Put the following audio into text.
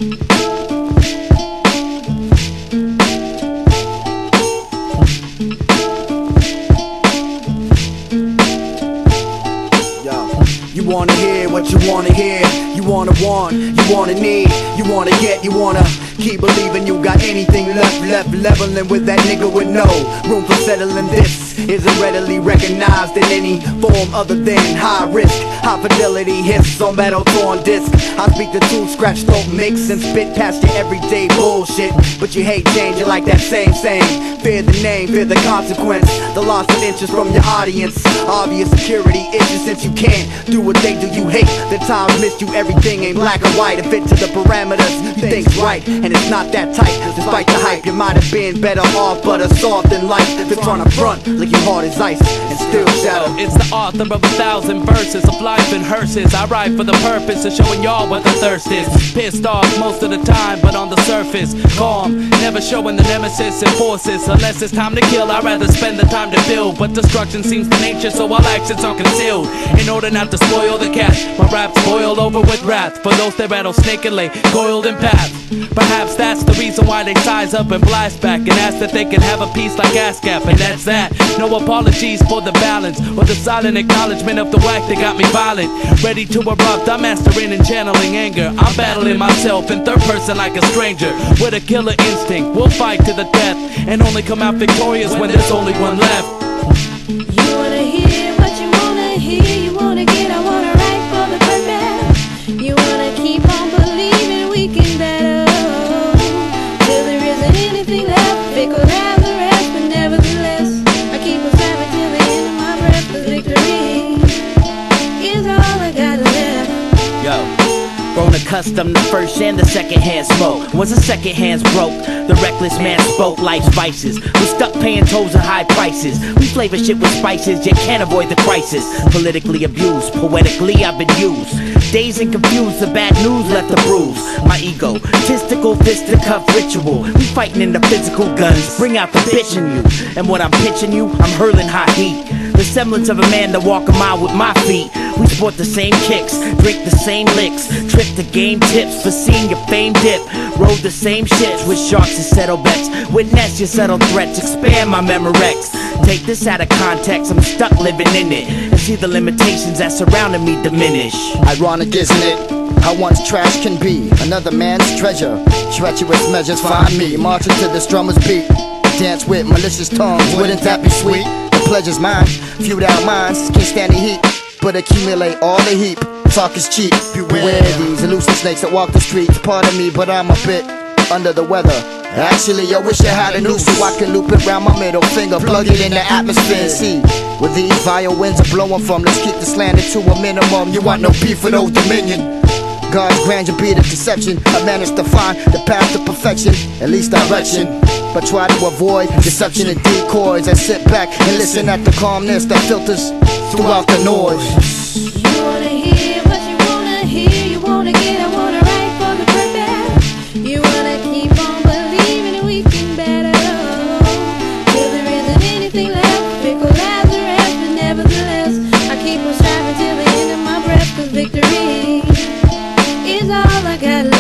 You wanna hear what you wanna hear. You wanna want, you wanna need, you wanna get, you wanna keep believing you got anything left leveling with that nigga with no room for settling. This isn't readily recognized in any form other than high risk, high fidelity hits on metal torn disc. I speak the two scratch throat mix and spit past your everyday bullshit, but you hate change, you like that same. Fear the name, fear the consequence, the loss of interest from your audience. Obvious security issues since you can't do what they do. You hate the times missed you, everything ain't black and white. It fit to the parameters you think's right, and it's not that tight. Despite the hype, you might have been better off, but a soft in life that's trying to front like you hard as ice and still shadow. It's the author of 1,000 verses of life and hearses. I write for the purpose of showing y'all what the thirst is. Pissed off most of the time, but on the surface calm, never showing the nemesis and forces. Unless it's time to kill, I'd rather spend the time to build. But destruction seems the nature, so all actions are concealed. In order not to spoil the cat, my raps boil over with wrath for those that rattlesnake and lay coiled in path. Perhaps that's the reason why they size up and blast back and ask that they can have a piece like ASCAP, and that's that. No apologies for the balance or the silent acknowledgement of the whack that got me violent. Ready to erupt, I'm mastering and channeling anger. I'm battling myself in third person like a stranger. With a killer instinct, we'll fight to the death and only come out victorious when there's only one left. You wanna hear what you wanna hear. You wanna get, I wanna write for the purpose. You wanna keep on believing we can better till there isn't anything left. Fickle as the rest, but nevertheless I keep on striving till the end of my breath. 'Cause victory is all I got left. Yo, grown accustomed to first and the second hand smoke. Once the second hand's broke, the reckless man spoke life's vices. We're stuck paying tolls and high prices. We flavor shit with spices, yet can't avoid the crisis. Politically abused, poetically I've been used. Dazed and confused, the bad news left a bruise. My ego, testicle, fisticuff ritual. We fighting in the physical guns, bring out the bitch in you. And what I'm pitching you, I'm hurling hot heat. The semblance of a man to walk a mile with my feet. We sport the same kicks, drink the same licks, trip the game tips for seeing your fame dip. Rode the same shits with sharks and settle bets. Witness your subtle threats, expand my Memorex. Take this out of context, I'm stuck living in it, and see the limitations that surrounding me diminish. Ironic, isn't it? How one's trash can be another man's treasure. Treacherous measures find me marching to this drummer's beat. Dance with malicious tongues, wouldn't that be sweet? The pleasure's mine, few down minds can't stand the heat, but accumulate all the heap. Talk is cheap. Beware these elusive snakes that walk the streets. Pardon me, but I'm a bit under the weather. Actually, I wish I had a noose so I can loop it round my middle finger, plug it in the atmosphere and see where these vile winds are blowing from. Let's keep the slander to a minimum. You want no beef with old dominion. God's grandeur be the deception. I managed to find the path to perfection, at least direction, but try to avoid deception and decoys. I sit back and listen at the calmness that filters throughout the noise. You wanna hear what you wanna hear. You wanna get, I wanna write for the purpose. You wanna keep on believing we can better till there isn't anything left. Fickle as the rest, but nevertheless I keep on striving till the end of my breath. 'Cause victory is all I got left.